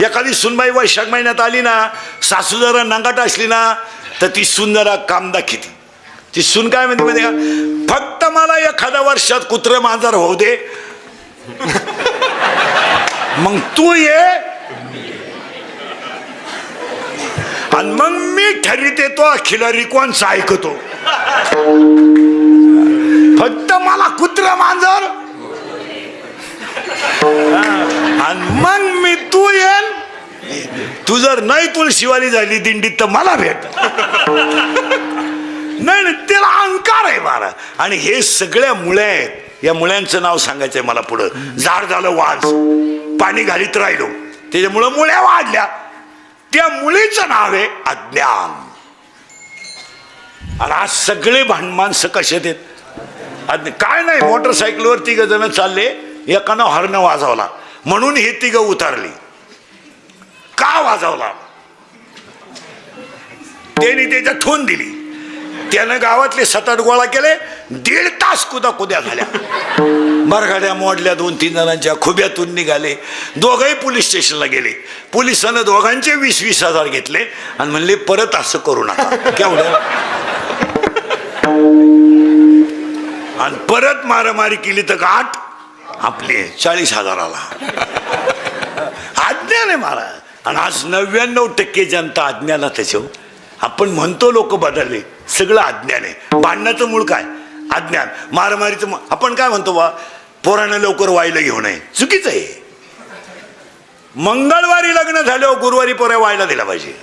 एखादी सुनबाई वैशाख महिन्यात आली ना, सासू जरा नांगाट असली ना, तर ती सून जरा काम दाखवते. ती सून काय म्हणते माहिती का, फक्त मला एखाद्या वर्षात कुत्र मांजर होऊ दे, मग तू ये आणि मग मी ठरविते तो खिलारी कोणचा ऐकतो. फक्त मला कुत्र मांजर आणि मग मी तू येल. तू जर नाही तुळशीवाली झाली दिंडीत तर मला भेट. नाही त्याला अहंकार आहे मला. आणि हे सगळ्या मुळे आहेत. या मुळ्यांचं नाव सांगायचंय मला पुढं. झाड झालं वाज, पाणी घालीत राहिलो, त्याच्यामुळं मुळ्या वाढल्या. त्या मुळीचं नाव आहे अज्ञान. आणि आज सगळे माणसं कसे आहेत, काय नाही, मोटरसायकलवर तिघ जण चालले, एकानं हॉर्न वाजवला म्हणून हे तिघ उतरली. का वाजवला, त्यांनी त्याच्या ठोन दिली. त्यानं गावातले 7-8 गोळा केले. 1.5 तास कुद्या झाल्या. मरगाड्या मोडल्या, 2-3 जणांच्या खुब्यातून निघाले. दोघंही पोलीस स्टेशनला गेले. पोलिसानं दोघांचे 20-20 हजार घेतले आणि म्हणले परत असं करू नका. केवढं आणि परत मारामारी केली तर गाठ आपली 40 हजाराला. अज्ञान आहे महाराज. आणि आज 99% जनता अज्ञानातच आहे. आपण म्हणतो लोक बदलले, सगळं अज्ञान आहे. भांडणाचं मूळ काय, अज्ञान. मारामारीचं आपण काय म्हणतो, बा पोरानं लवकर वायला घेऊ नये, चुकीचं आहे. मंगळवारी लग्न झाल्यावर गुरुवारी पोऱ्या वायला दिला पाहिजे.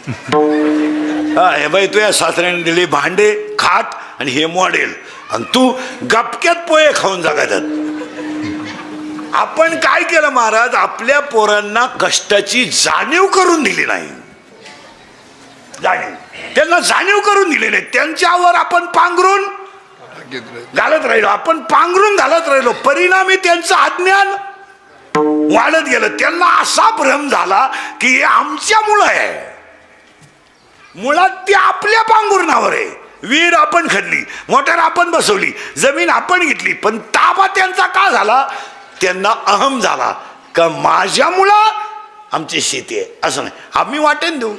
हे बाई तुझ्या सासऱ्याने दिले भांडे खाट आणि हे मॉडेल, आणि तू गपक्यात पोहे खाऊन जगायचं. आपण काय केलं महाराज, आपल्या पोरांना कष्टाची जाणीव करून दिली नाही. त्यांना जाणीव करून दिली नाही. त्यांच्यावर आपण पांघरून घालत राहिलो. आपण पांघरून घालत राहिलो. परिणामी त्यांचं अज्ञान वाढत गेलं. त्यांना असा भ्रम झाला की हे आमच्यामुळं आहे. मुळात ते आपल्या पांघरुणावर आहे. विहीर आपण खणली, मोटर आपण बसवली, जमीन आपण घेतली, पण ताबा त्यांचा का झाला, त्यांना अहम झाला का माझ्यामुळं आमची शेती आहे. असं नाही, आम्ही वाटेन देऊ,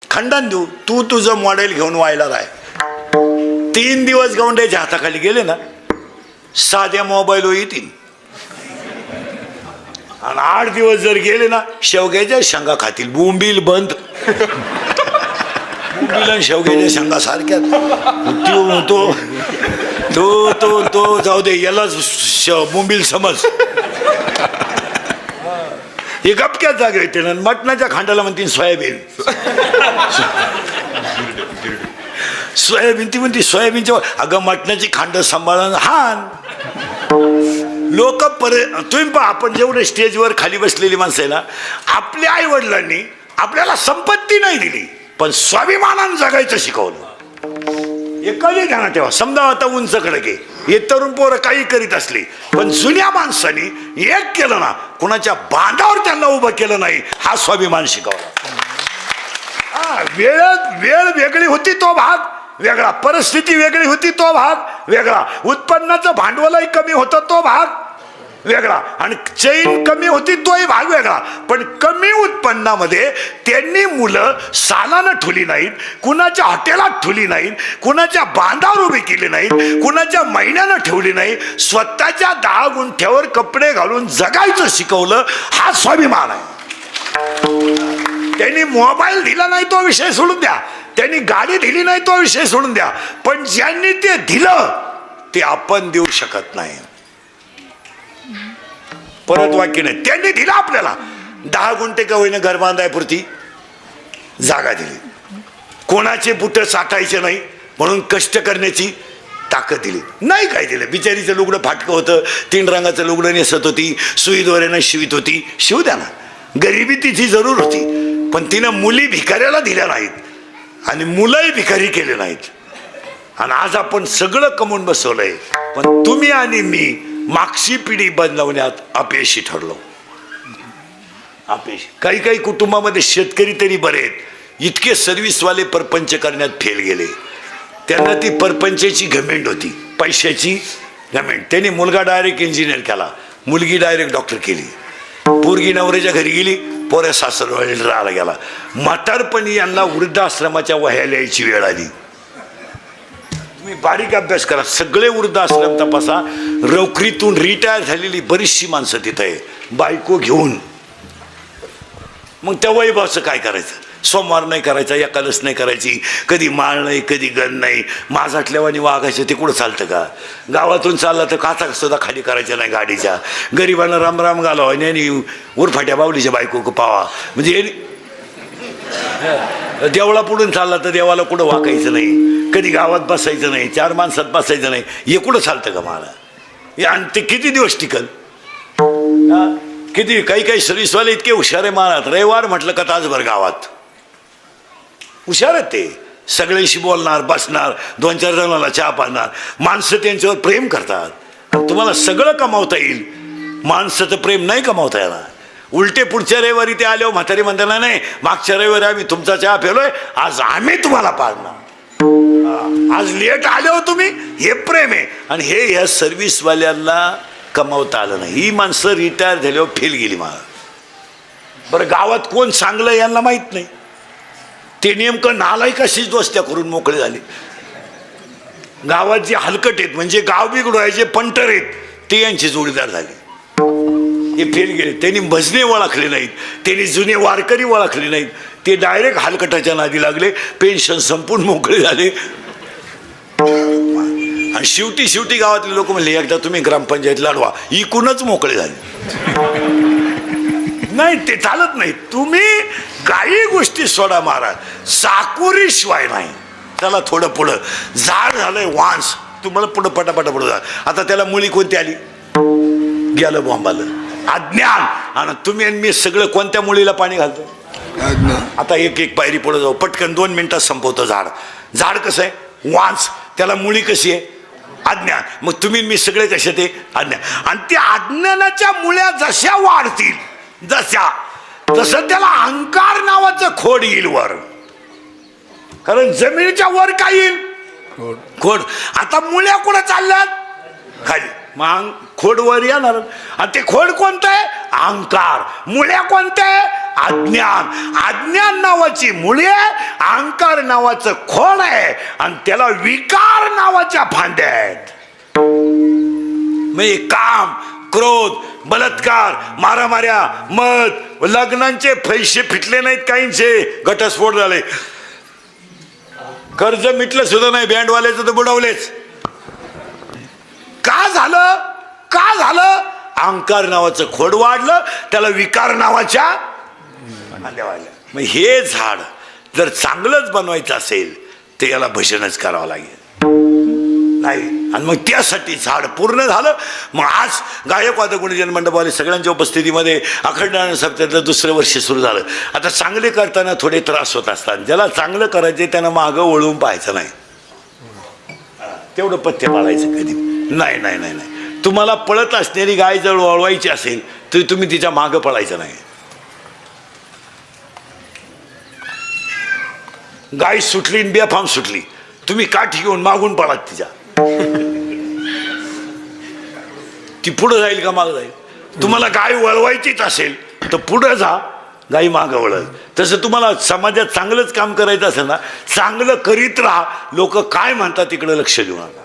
खंडन देऊ, तू तुझं मॉडेल घेऊन व्हायला राय. 3 दिवस गौंड्याच्या हाताखाली गेले ना, साध्या मोबाईल येतील. आणि 8 दिवस जर गेले ना, शेवग्याच्या शेंगा खातील. बोंबील बंद. बोंबील शेवग्याच्या शेंगा सारख्या. तो तो तो तो जाऊ दे, याला बोंबील समज. हे गपक्यात जागा येते ना. मटणाच्या खांडाला म्हणतील सोयाबीन. सोयाबीन ती म्हणते सोयाबीनच्या. अगं मटणाची खांड सांभाळून हान. लोक तुम्ही पहा, आपण जेवढे स्टेजवर खाली बसलेली माणसं आहे ना, आपल्या आई वडिलांनी आपल्याला संपत्ती नाही दिली, पण स्वाभिमानानं जगायचं शिकवलं. हे कधी ध्यानात ठेवा. समजा आता उंच खडके हे तरुण पोरं काही करीत असली, पण जुन्या माणसांनी एक केलं ना, कुणाच्या बांधावर त्यांना उभं केलं नाही, हा स्वाभिमान शिकवला. वेळ वेगळी होती तो भाग वेगळा, परिस्थिती वेगळी होती तो भाग वेगळा, उत्पन्नाचं भांडवलही कमी होतं तो भाग वेगळा, आणि चैन कमी होती तोही भाग वेगळा. पण कमी उत्पन्नामध्ये त्यांनी मुलं सालानं ठुली नाहीत, कुणाच्या हॉटेलात ठुली नाहीत, कुणाच्या बांधावर उभी केली नाहीत, कुणाच्या महिन्यानं ठेवली नाही, स्वतःच्या 10 गुंठ्यावर कपडे घालून जगायचं शिकवलं. हा स्वाभिमान आहे. त्यांनी मोबाईल दिला नाही तो विषय सोडून द्या, त्यांनी गाडी दिली नाही तो विषय सोडून द्या, पण ज्यांनी ते दिलं ते आपण देऊ शकत नाही. परत वाक्य नाही. त्यांनी दिलं आपल्याला 10 गुंठे का होईना घर बांधायपुरती जागा दिली, कोणाचे बुट साठायचे नाही म्हणून कष्ट करण्याची ताकद दिली. नाही काय दिलं. बिचारीचं लुगडं फाटकं होतं, 3 रंगाचं लुगडं नेसत होती, सुईद्वारेनं शिवित होती, शिव द्या ना. गरिबी तिची जरूर होती, पण तिनं मुली भिकाऱ्याला दिल्या नाहीत आणि मुलंही भिकारी केले नाहीत. आणि आज आपण सगळं कमवून बसवलंय, पण तुम्ही आणि मी मागची पिढी बनवण्यात अपयशी ठरलो. अपयशी. काही काही कुटुंबामध्ये शेतकरी तरी बरे आहेत, इतके सर्व्हिसवाले परपंच करण्यात फेल गेले. त्यांना ती परपंचाची घमेंड होती, पैशाची घमेंड. त्यांनी मुलगा डायरेक्ट इंजिनियर केला, मुलगी डायरेक्ट डॉक्टर केली. पोरगी नवऱ्याच्या घरी गेली, पोऱ्या सासरवाडीला राहायला गेला. म्हातारपणी यांना वृद्धाश्रमाच्या वह्या लिहायची वेळ आली. तुम्ही बारीक अभ्यास करा, सगळे वृद्धाश्रम तपासा. नोकरीतून रिटायर झालेली बरीचशी माणसं तिथं आहे, बायको घेऊन. मग त्या वैभवाचं काय करायचं? सोमवार नाही करायचा, एकादश नाही करायची, कधी माळ नाही, कधी गण नाही, माझाटल्यावानी वागायचं. ते कुठं चालतं का? गावातून चाललं तर काचा सुद्धा खाली करायच्या नाही गाडीच्या. गरिबांना रामराम घालावा आणि उरफाट्या बावलीच्या बायको पावा. म्हणजे देवळा पुढून चालला तर देवाला कुठं वाकायचं नाही, कधी गावात बसायचं नाही, चार माणसात बसायचं नाही. हे कुठं चालतं का मला? आणि ते किती दिवस टिकल? किती काही सर्व्हिसवाले इतके हुशार आहे महाराज. रविवार म्हटलं का तासभर गावात हुशार आहेत ते. सगळ्यांशी बोलणार, बसणार, 2-4 जणांना चहा पाजणार. माणसं त्यांच्यावर प्रेम करतात. तुम्हाला सगळं कमावता येईल, माणसाचं प्रेम नाही कमावता येणार. उलटे पुढच्या रविवारी ते आले, म्हातारी म्हणताना नाही मागच्या रविवारी आम्ही तुमचा चहा पेलोय, आज आम्ही तुम्हाला पाजणार. आज लेट आले हो तुम्ही, हे प्रेम आहे. आणि हे या सर्व्हिसवाल्यांना कमावता आलं नाही. ही माणसं रिटायर झाल्यावर फेल गेली मला. बरं गावात कोण चांगलं यांना माहीत नाही. ते नेमकं नालायकाशीच दोस्त्या करून मोकळे झाले. गावात जे हलकट आहेत म्हणजे गाव बिघडवायचे पंटर आहेत ते यांचे जोडीदार झाले. हे फेल गेले. त्यांनी भजने ओळखले नाहीत, त्यांनी जुने वारकरी ओळखले नाहीत. ते डायरेक्ट हलकटाच्या नादी लागले, पेन्शन संपून मोकळे झाले. आणि शेवटी गावातले लोक म्हणले एकदा तुम्ही ग्रामपंचायत लढवा, इकूनच मोकळे झाले. नाही ते चालत नाही. तुम्ही काही गोष्टी सोडा महाराज, चाकोरी शिवाय नाही. चला थोडं पुढं झाड झालंय वांस, तुम्हाला पुढं पटापटा पुढं जा. आता त्याला मुळी कोणती आली? गेलं बॉम्बाला अज्ञान. आणि तुम्ही आणि मी सगळं कोणत्या मुळीला पाणी घालतो? आता एक पायरी पुढे जाऊ, पटकन 2 मिनिटात संपवतं. झाड कसं आहे? वांस. त्याला मुळी कशी आहे? अज्ञान. मग तुम्ही मी सगळे कसे ते? अज्ञान. आणि त्या अज्ञानाच्या मुळ्या जशा वाढतील तसं त्याला अहंकार नावाचं खोड येईल वर. कारण जमिनीच्या वर काय येईल? खोड. आता मुळ्या कुठं चालल्यात? खाली. मग खोड वर येणार. आणि ते खोड कोणतं आहे? अहंकार. मुळ्या कोणत्या आहे? अज्ञान. अज्ञान नावाची मुळे, अहंकार नावाचं खोड आहे. आणि त्याला विकार नावाच्या फांद्या आहेत. म्हणजे काम, क्रोध, बलात्कार, मारामाऱ्या, मद, लग्नांचे पैसे फिटले नाहीत, काहींचे घटस्फोट झाले, कर्ज मिटलं सुद्धा नाही, बँडवाल्याचं तर बुडवलेच. का झालं? अहंकार नावाचं खोड वाढलं, त्याला विकार नावाच्या फांद्या वाढल्या. मग हे झाड जर चांगलंच बनवायचं असेल तर याला भजनच करावं लागेल. नाही. आणि मग त्यासाठी झाड पूर्ण झालं. मग आज गायकवाद गुणजन मंडपवाले सगळ्यांच्या उपस्थितीमध्ये अखंड सप्ताहातलं 2रं वर्ष सुरू झालं. आता चांगले करताना थोडे त्रास होत असतात. ज्याला चांगलं करायचे त्यानं मागं वळवून पाहायचं नाही, तेवढं पथ्य पाळायचं कधी नाही. तुम्हाला पळत असणारी गाय जर वळवायची असेल तरी तुम्ही तिच्या मागं पळायचं नाही. गाय सुटली बेफाम सुटली, तुम्ही काठी घेऊन मागून पळात तिच्या, ती पुढं जाईल का मागं जाईल? तुम्हाला गाय वळवायचीच असेल तर पुढं जा, गाई मागं वळल. तसं तुम्हाला समाजात चांगलंच काम करायचं असेल ना, चांगलं करीत राहा. लोक काय म्हणतात तिकडे लक्ष देऊ नका.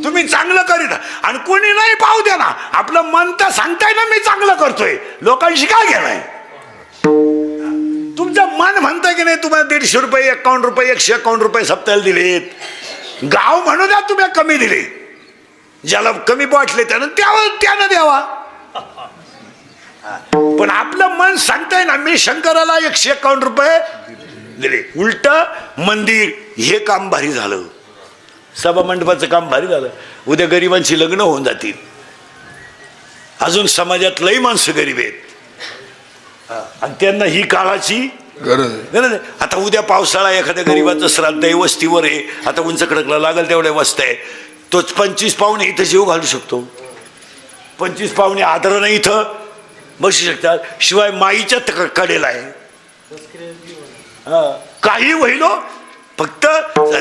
तुम्ही चांगलं करीत राहा आणि कोणी नाही पाहू द्या ना. आपलं मन तर सांगताय ना मी चांगलं करतोय, लोकांशी काय घेणं? तुमचं मन म्हणतंय की नाही तुम्हाला 150 रुपये, 51 रुपये, 151 रुपये सप्ताहाला दिलेत. गाव म्हणू द्या तुम्ही कमी दिले, ज्याला कमी वाटले त्यानं द्यावा. पण आपलं मन सांगताय ना मी शंकराला 151 रुपये दिले. उलट मंदिर हे काम भारी झालं, सभा मंडपाचं काम भारी झालं. उद्या गरिबांची लग्न होऊन जातील. अजून समाजात लई माणसं गरीब आहेत आणि त्यांना ही काळाची गरज आहे. आता उद्या पावसाळा, एखाद्या गरीबाचं श्राद्ध आहे, वस्तीवर आहे, आता उंच खडकला लागल तेवढ्या वस्त्या आहे, तोच 25 पाहुणे इथं जीव घालू शकतो. 25 पाहुणे आदरानं इथं बसू शकतात. शिवाय माईच्या कडेला आहे. काही होईलो, फक्त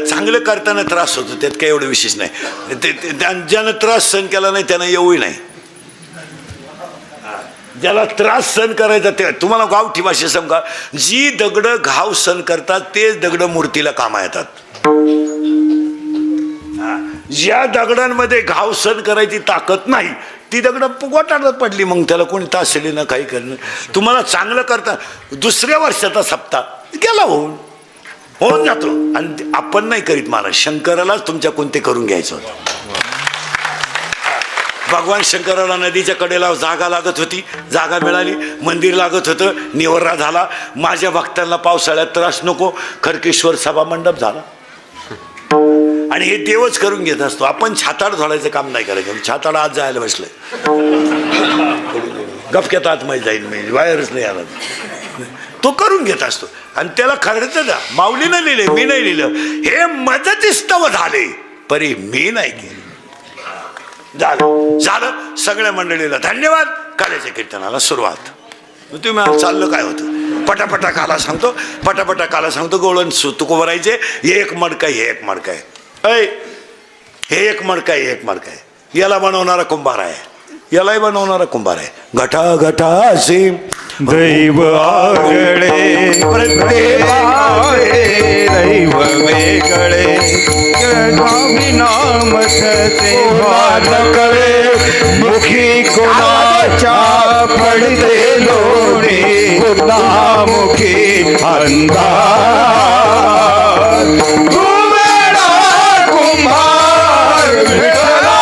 चांगलं करताना त्रास होतो, त्यात काही एवढं विशेष नाही. ज्यानं त्रास सहन केला नाही त्यानं येऊही नाही. ज्याला त्रास सहन करायचा ते तुम्हाला गावठी भाषा सांगा, जी दगड घाव सहन करतात तेच दगड मूर्तीला कामा येतात. ज्या दगडांमध्ये घाव सहन करायची ताकद नाही ती दगड गोटाळत पडली, मग त्याला कोणी तासली ना काही करणं. तुम्हाला चांगलं करता दुसऱ्या वर्षाचा सप्ताह गेला होऊन जातो. आणि आपण नाही करीत महाराज, शंकरालाच तुमच्या कोणते करून घ्यायचं होतं. भगवान शंकराला नदीच्या कडेला जागा लागत होती, जागा मिळाली, मंदिर लागत होतं, निवर्रा झाला. माझ्या भक्तांना पावसाळ्यात त्रास नको, खडकेश्वर सभा मंडप झाला. आणि हे देवच करून घेत असतो. आपण छाताड झोडायचं काम नाही करायचं. छाताड आज जायला बसलंय, गपक्यात आतमध्ये जाईल, मी बाहेरच नाही आला. तो करून घेत असतो आणि त्याला खर्च द्या. माऊलीनं लिहिले, मी नाही लिहिलं. हे मदतीस्तव झाले परी मी नाही केलं. झालं सगळ्या मंडळीला धन्यवाद. काल्याच्या कीर्तनाला सुरुवात. तुम्ही चाललं काय होतं, पटापटा काला सांगतो, पटापटा काला सांगतो. गोळण सुतुक भरायचे. एक मडका हे एक मडका आहे, हे एक मडका आहे, एक मडका आहे. याला बनवणारा कुंभार आहे, यालाही बनवणारा कुंभार आहे. घटा घटाचे दैव आगळे प्रत्येकाचे दैव वेगळे. नाम सते न कळे मुखी कोणाच्या पडते लोणी मुखी अंधार. कुंभार विठला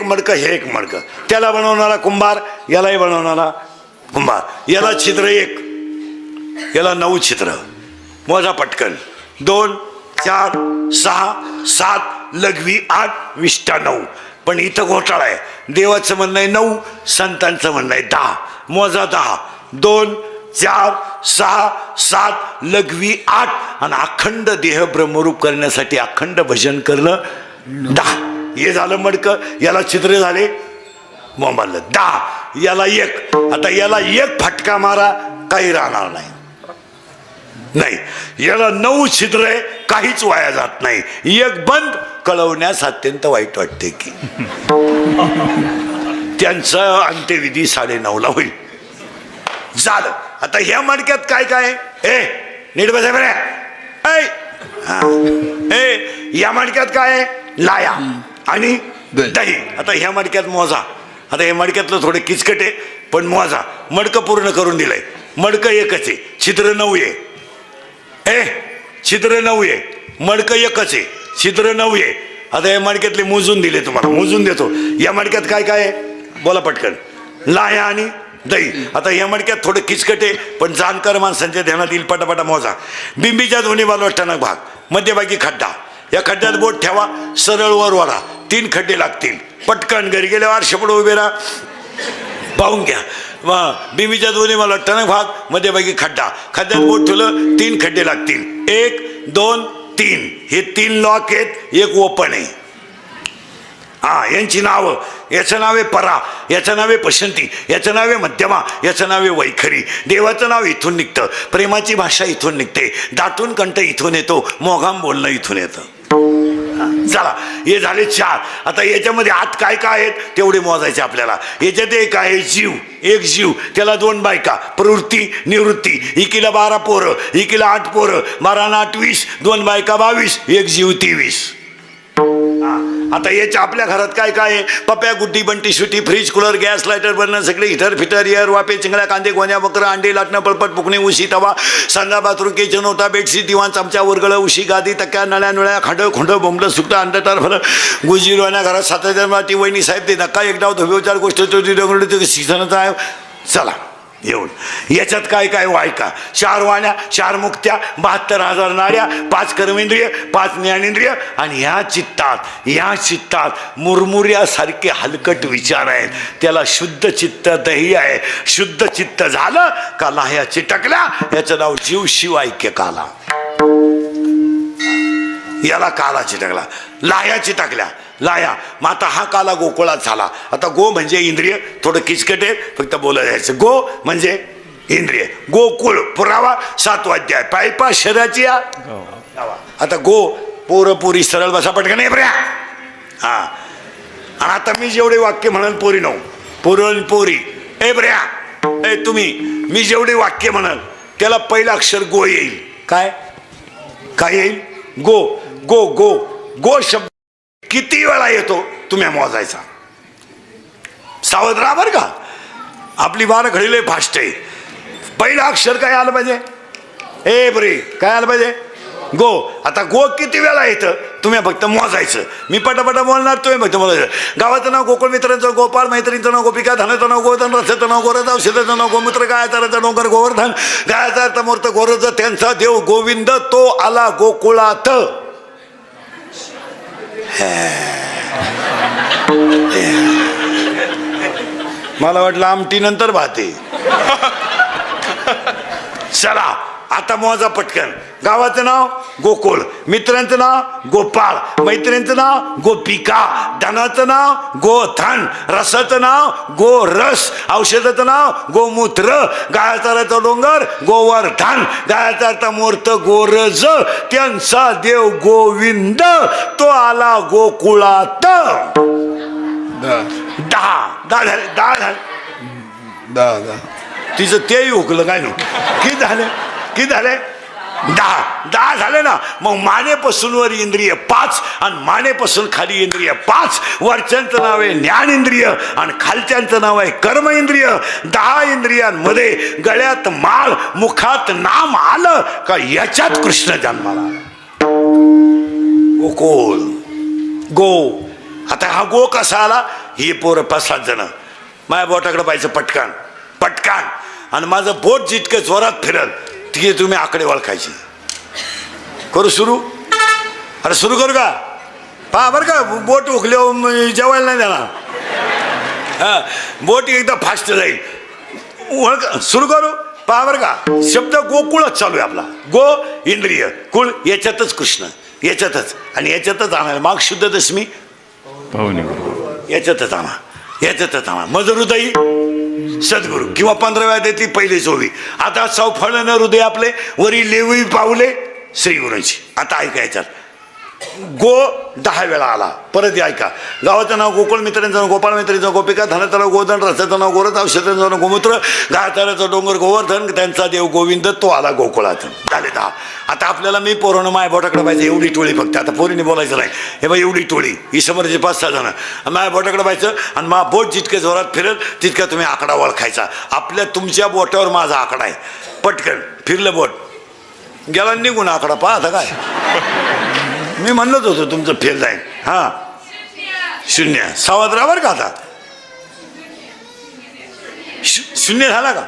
मडकं हे एक मडकं. त्याला बनवणारा कुंभार, यालाही बनवणारा कुंभार. याला छिद्र एक, याला 9 छिद्र. मोजा पटकन. 2 4 6 7 लघवी 8 विष्ठा 9. पण इथं घोटाळा आहे. देवाचं म्हणणं आहे 9, संतांचं म्हणणं आहे 10. मोजा 10. 2 4 6 7 लघवी 8 आणि अखंड देह ब्रह्मरूप करण्यासाठी अखंड भजन करणं 10. हे झालं मडकं. याला छिद्र झाले मोबाईल 10. याला 1. आता याला 1 फटका मारा काही राहणार नाही. याला 9 छिद्र आहे, काहीच वाया जात नाही. 1 बंद कळवण्यास अत्यंत वाईट वाटते की त्यांचा अंत्यविधी 9:30ला होईल. झालं. आता ह्या मडक्यात काय काय आहे? नीट बसा बरे. या मडक्यात काय आहे? लाया आणि दही. आता ह्या मडक्यात मोजा. आता हे मडक्यातलं थोडे किचकट आहे पण मोजा. मडकं पूर्ण करून दिलंय. मडकं एकच आहे, छिद्र 9 आहे. छिद्र 9 आहे, मडकं एकच आहे, छिद्र 9 आहे. आता या मडक्यातले मोजून दिले तुम्हाला, मोजून देतो. या मडक्यात काय काय आहे बोला पटकन? लाया आणि दही. आता या मडक्यात थोडं किचकट आहे पण जाणकार माणसांच्या ध्यानात येईल. पटापटा मोजा. बिंबीच्या दोन्ही बाजूला टणक भाग, मध्यभागी खड्डा. या खड्ड्यात बोट ठेवा, सरळ वर वरा. 3 खड्डे लागतील. पटकन घरी गेल्यावर आरशापुढे उभे राहा, पाहून घ्या. बिंबीच्या दोन्ही मला टणक भाग, मध्यभागी खड्डा. खड्ड्यात बोट ठेवलं, 3 खड्डे लागतील. 1 2 3. हे 3 लॉक आहेत, 1 ओपन आहे. यांची नावं. याचं नाव आहे परा, याचं नाव आहे पसंती, याचं नाव आहे मध्यमा, याचं नाव आहे वैखरी. देवाचं नाव इथून निघतं, प्रेमाची भाषा इथून निघते, दाटून कंठ इथून येतो, मोघाम बोलणं इथून येतं. चला, हे झाले 4. आता याच्यामध्ये आत काय काय आहेत तेवढे मोजायचे आपल्याला. याच्यात एक आहे जीव, एक जीव, त्याला 2 बायका, प्रवृत्ती निवृत्ती. इकीला 12 पोरं, इकीला 8 पोरं, 12 आणि 8 20, 2 बायका 22, एक जीव 23. आता याच्या आपल्या घरात काय काय आहे? पप्या, गुड्डी, बंटी, सुटी, fridge, cooler, gas, lighter, burner, सगळे हिटर, फिटर, एअर, वापे, चिंगड्या, कांदे, गोण्या, बकरं, अंडे, लाटणं, पळपट, पुकणे, उशी, तवा, संडा, बाथरूम, किचन, ओटा, बेडशीट, दिवाण, चमचा, वरगळ, उशी, गादी, तक्या, नळ्या नुळ्या, खांड खोंड, बोंबलं, सुकटं, अंडटार, फलं, गुजीरवाण्या घरात 7,000 वाटी. वहिनी साहेब ते नका एकदा धोबेचार गोष्ट शिक्षणाचा आहे. चला येऊन याच्यात काय काय वायका? 4 वाण्या, 4 मुक्त्या, 72,000 नाड्या, 5 कर्मेंद्रिय, 5 ज्ञानेंद्रिय. आणि या चित्तात मुरमुऱ्यासारखे हलकट विचार आहेत. त्याला शुद्ध चित्त दही आहे. शुद्ध चित्त झालं का लाह्या चिटकल्या. याचं नाव जीव शिव ऐक्य काला. याला काला चिटकला, लाया चिटकल्या, लाया. मग आता हा काला गोकुळात झाला. आता गो म्हणजे इंद्रिय, थोडं किचकट आहे, फक्त बोला जायचं. गो म्हणजे इंद्रिय, गोकुळ पुरावा 7वा अध्याय, पायपा शरीराची आता गो पोरं पोरी सरळ बसा पटकन नाही बऱ्या. हा, आणि आता मी जेवढे वाक्य म्हणाल पोरी नो पोरण पोरी ए बऱ्या ए तुम्ही, मी जेवढे वाक्य म्हणाल त्याला पहिलं अक्षर गो येईल. काय काय येईल? गो गो गो गो शब्द किती वेळा येतो तुम्ही मोजायचा. सावध राहा बरं का, आपली वार घडीले फास्ट आहे. पहिलं अक्षर काय आलं पाहिजे? ए बरे काय आलं पाहिजे? गो. आता गो किती वेळा येतं तुम्ही फक्त मोजायचं. मी पटापटा बोलणार, तुम्ही फक्त मोजायचं. गावाचं नाव गोकुळ, मित्रांचं गोपाळ, मैत्रीचं नाव गोपिका, धनाचं नाव गोवर्धन, रथाचं नाव गोरज, औषधाचं नाव गोमूत्र, गायचाराचं डोंगर गोवर्धन, गायचा अर्थ मूर्त गोरज, त्यांचा देव गोविंद, तो आला गोकुळात. मला वाटलं आमटी नंतर भाते. चला आता मोजा पटकन. गावाचं नाव गोकुळ, मित्रांचं नाव गोपाळ, मैत्रिणींचं नाव गोपिका, धनाचं नाव गोधन, रसाचं नाव गोरस, औषधाचं नाव गोमूत्र, गायचाराचा डोंगर गोवर्धन, गायचाराचा मूर्त गोरज, त्यांचा देव गोविंद, तो आला गोकुळात. 10 तिचं तेही हुकलं काय नो. किती झाले? किती झाले? 10 झाले ना. मग मानेपासून वर इंद्रिय 5 आणि मानेपासून खाली इंद्रिय 5. वरच्यांचं नाव आहे ज्ञान इंद्रिय आणि खालच्यांचं नाव आहे कर्म इंद्रिय. 10 इंद्रियांमध्ये गळ्यात माळ, मुखात नाम आलं का याच्यात कृष्ण जन्माला. गोकुळ गो. आता हा गो कसा आला? ही पोरं 5-7 जण माझ्या बोटाकडे पाहिजे पटकन पटकन, आणि माझं बोट जितकं जोरात फिरल तिथे तुम्ही आकडे ओळखायचे. करू सुरू? अरे सुरू करू का? पहा बरं का, बोट उखले जेवायला नाही देणार. हा, बोट एकदा फास्ट जाईल. ओळख सुरू करू. पहा बरं का, शब्द गोकुळच चालू आहे आपला. गो इंद्रिय, कुळ याच्यातच कृष्ण, याच्यातच आणि याच्यातच आणायला माग शुद्ध दशमी याच्यातच आणा, याच्यातच आणा. मज हृदयी सद्गुरू किंवा 15व्या देती पहिले 24. आता चौफळण हृदय आपले वरी लेवी पावले श्री गुरूंची. आता ऐका याच्यात गो 10 वेळा आला. परत ऐका. गावाचं नाव गोकुळ, मित्रांचं नाव गोपाळ, मैत्रीचं गोपिका, धनाचं नाव गोवर्धन, रसाचं नाव गोरज, औषधाचं नाव गोमूत्र, गायचाराचा डोंगर गोवर्धन, त्यांचा देव गोविंद, तो आला गोकुळात. झाले 10. आता आपल्याला मी पोरानं माय बोटाकडे पाहिजे एवढी टोळी फक्त. आता पोरीने बोलायचं नाही. हे बा एवढी टोळी ही समोरचे 5-6 जण माय बोटाकडे पाहायचं आणि मा बोट जितके जोरात फिरल तितका तुम्ही आकडा ओळखायचा. आपल्या तुमच्या बोटावर माझा आकडा आहे. पटकन फिरलं बोट गेला निघून आकडा. पहा आता काय मी म्हणत होतो तुमचं फेल जाईल. हा 0. सावध राहा बरं का. आता 0 झाला का?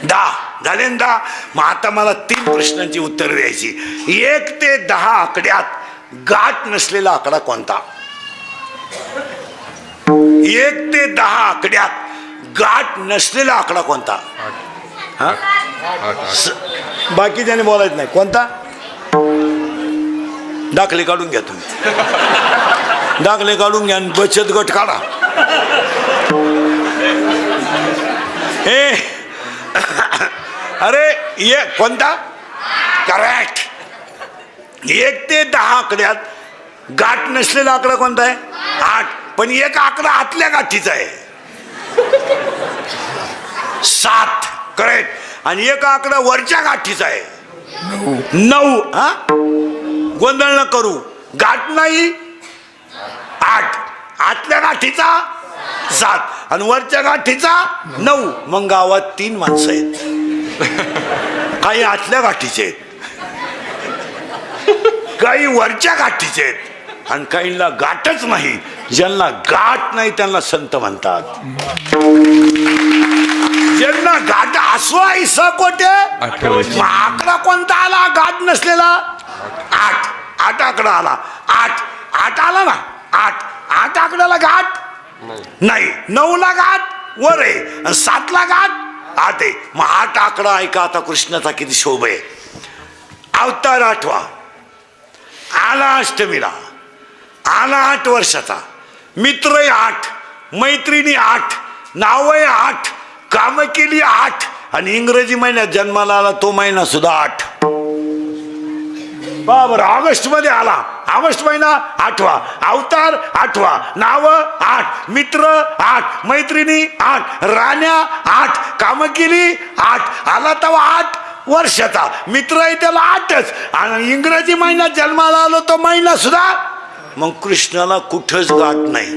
10 झाले ना 10. मग आता मला 3 प्रश्नांची उत्तर द्यायची. 1 ते 10 आकड्यात गाठ नसलेला आकडा कोणता? 1 ते 10 आकड्यात गाठ नसलेला आकडा कोणता? बाकी ज्याने बोलायचं नाही. कोणता? दाखले काढून घ्या तुम्ही. दाखले काढून घ्या. बचत गट काढा. अरे ये कोणता? करेक्ट. 1 ते 10 आकड्यात गाठ नसलेला आकडा कोणता आहे? 8. पण एक आकडा आतल्या गाठीचा आहे 7. करेक्ट. आणि एक आकडा वरच्या गाठीचा आहे 9. हा, गोंधळ न करू. गाठ नाही 8, आतल्या गाठीचा 7 आणि वरच्या गाठीचा 9. मग गावात 3 माणसं आहेत. काही आतल्या गाठीचे आहेत, काही वरच्या गाठीचे आहेत आणि काहींना गाठच नाही. ज्यांना गाठ नाही त्यांना संत म्हणतात. ज्यांना गाठ असो ऐसा कोटे. आकडा कोणता आला गाठ नसलेला? 8. 8 आकडा आला. 8 आला ना. 8 आकड्याला गाठ नाही. 9 ला गाठ वर आहे आणि 7 ला गाठ 8 आहे. मग 8 आकडा ऐका आता कृष्णाचा किती शोभ आहे. अवतार 8वा आला अष्टमीला, आला 8 वर्षाचा, मित्र 8, मैत्रिणी 8, नाव 8, काम केली 8 आणि इंग्रजी महिन्यात जन्माला आला तो महिना सुद्धा 8. बरोबर. ऑगस्ट मध्ये आला, ऑगस्ट महिना 8वा, अवतार 8वा, नाव 8, मित्र 8, मैत्रिणी 8, राण्या 8, काम केली 8, आला तेव्हा 8 वर्षाचा, मित्र आहे त्याला 8च आणि इंग्रजी महिन्यात जन्माला आलो तो महिना सुद्धा. मग कृष्णाला कुठंच गाठ नाही.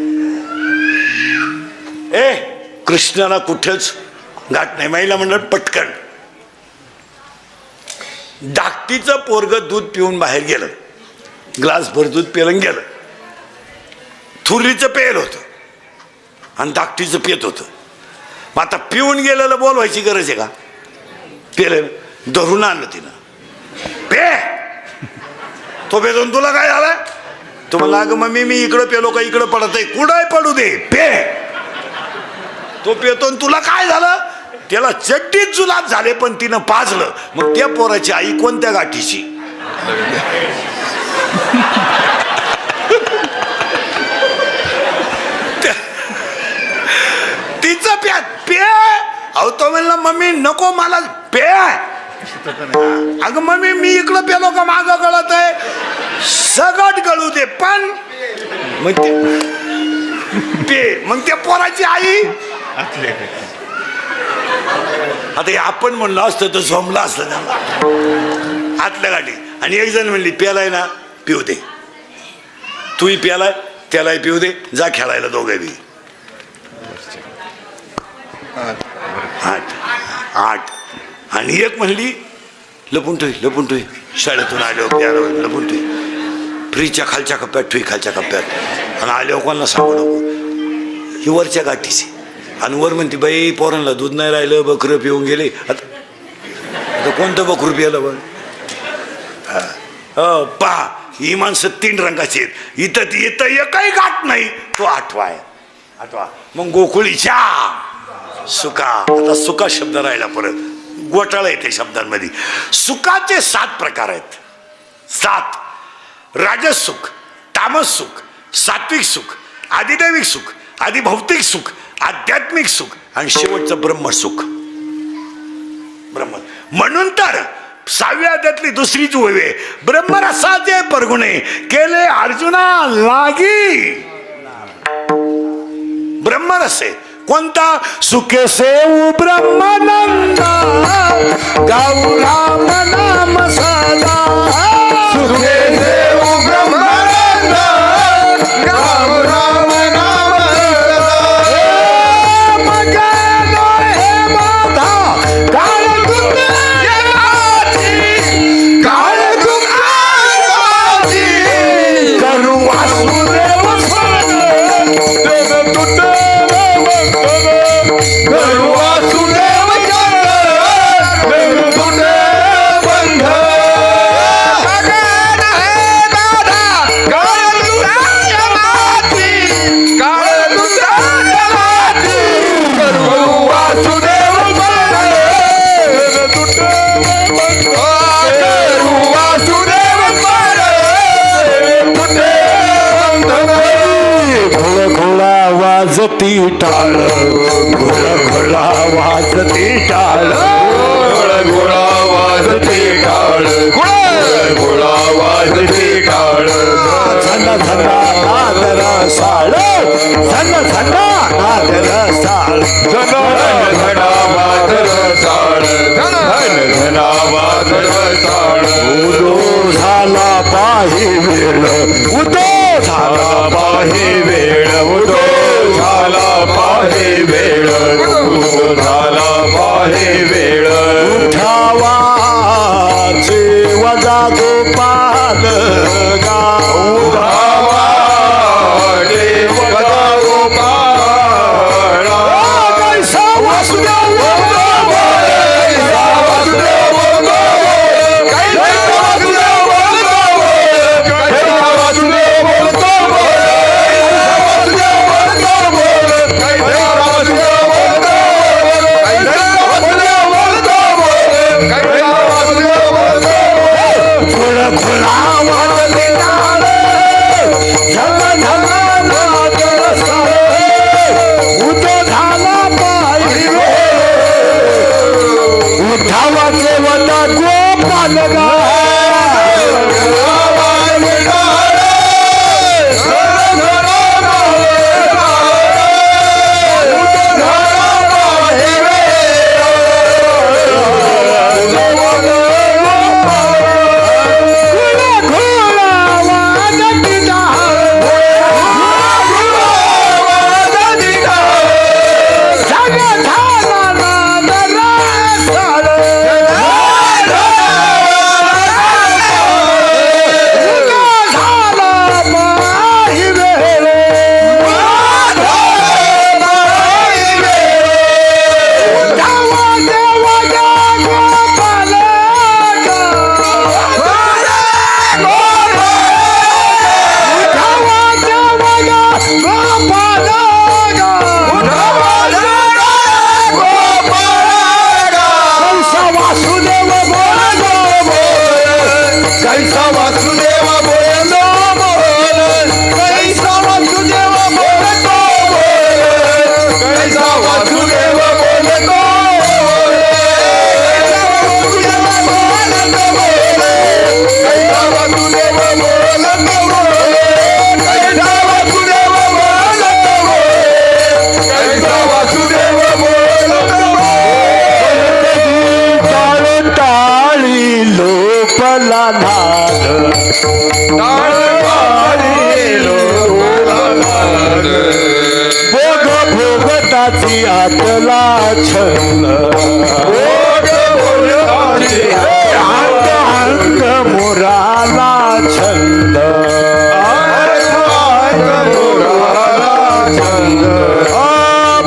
कृष्णाला कुठंच गाठ नाही. महिला म्हणलं पटकन. धाकटीचं पोरग दूध पिऊन बाहेर गेलं, ग्लासभर दूध पिलं गेलं. थुरीचं पेल होतं आणि धाकटीचं पेत होतं. मग आता पिऊन गेलेलं बोलवायची गरज आहे का? पेलं धरून आणलं तिनं, पे तो पेतून तुला काय झालं? तो म्हणला अगं मम्मी मी इकडं पेलो का इकडं पडत आहे, कुठंही पडू दे पे. तो पेतो तुला काय झालं? त्याला चड्डीत जुलाब झाले पण तिनं पाजलं. मग त्या पोराची आई कोणत्या गाठीची? तिचं प्या पे. अहो तो म्हणला मम्मी नको मला पे. अगं मम्मी मी इकडं पेलो का माग गळत आहे, सगट गळू दे पण मग पे. मग त्या पोराची आई आता आपण म्हणलं असतं तर झोंबला असतं त्याला आतल्या गाठी. आणि एक जण म्हणली प्यालाय ना पिऊ दे, तूही प्यालाय त्यालाही पिऊ दे, जा खेळायला दोघे बी. 8 आणि एक म्हणली लपून ठुई शाळेतून आल्यावर प्याला लपून ठुई, फ्रीजच्या खालच्या कप्प्यात ठुई, खालच्या कप्प्यात. आणि आल्यावर कोणाला सांगू नको, ही वरच्या गाठीची. आणि वर म्हणते बाई पोरांना दूध नाही राहिलं, बकरं पिऊन गेले. आता कोणतं बकरू पियालं बघ. पहा ही माणसं 3 रंगाची आहेत. इथं एकही गाठ नाही. तो 8वा आहे, 8वा. मग गोकुळीच्या सुका. आता सुका शब्द राहिला परत, घोटाळा येते शब्दांमध्ये. सुखाचे 7 प्रकार आहेत. 7. राजस सुख, तामस सुख, सात्विक सुख, आदिदैविक सुख, आदिभौतिक सुख, आध्यात्मिक सुख आणि शेवटचं ब्रह्मसुख. ब्रह्म म्हणून तर 6व्या अध्यायातली दुसरीच ओवी आहे. ब्रह्मरसाचे परगुणे केले अर्जुना लागी. ब्रह्मरस आहे कोणता? सुखे सेऊ ब्रह्मानंदा गाऊ राम नाम सदा. सुखे देव ब्रह्मानंद गाऊ राम नाम सदा. मगनो हे माधा काळ करू वासुदेव करू वासुदेव बंध. वाजती टाळ, घोळा वाजती टाळ, घोळा वाजते टाळ, घोळा वाजते टाळ. झन झना नादर साळ, झन झना नादर साळ, धन धना वादळ साळ, धन धना वादळ साळ. उदो झाला पाही वेळ, उदो झाला पाही वेळ, उदो झाला पाही वेळ, उदो झाला पाही वेळ. उठावा वजा गोपाल गाऊ. उठावा देवता गोपाळ. वासुदेव वासुदेव भोगताची आतला छंद अंग अंग मुराला छंद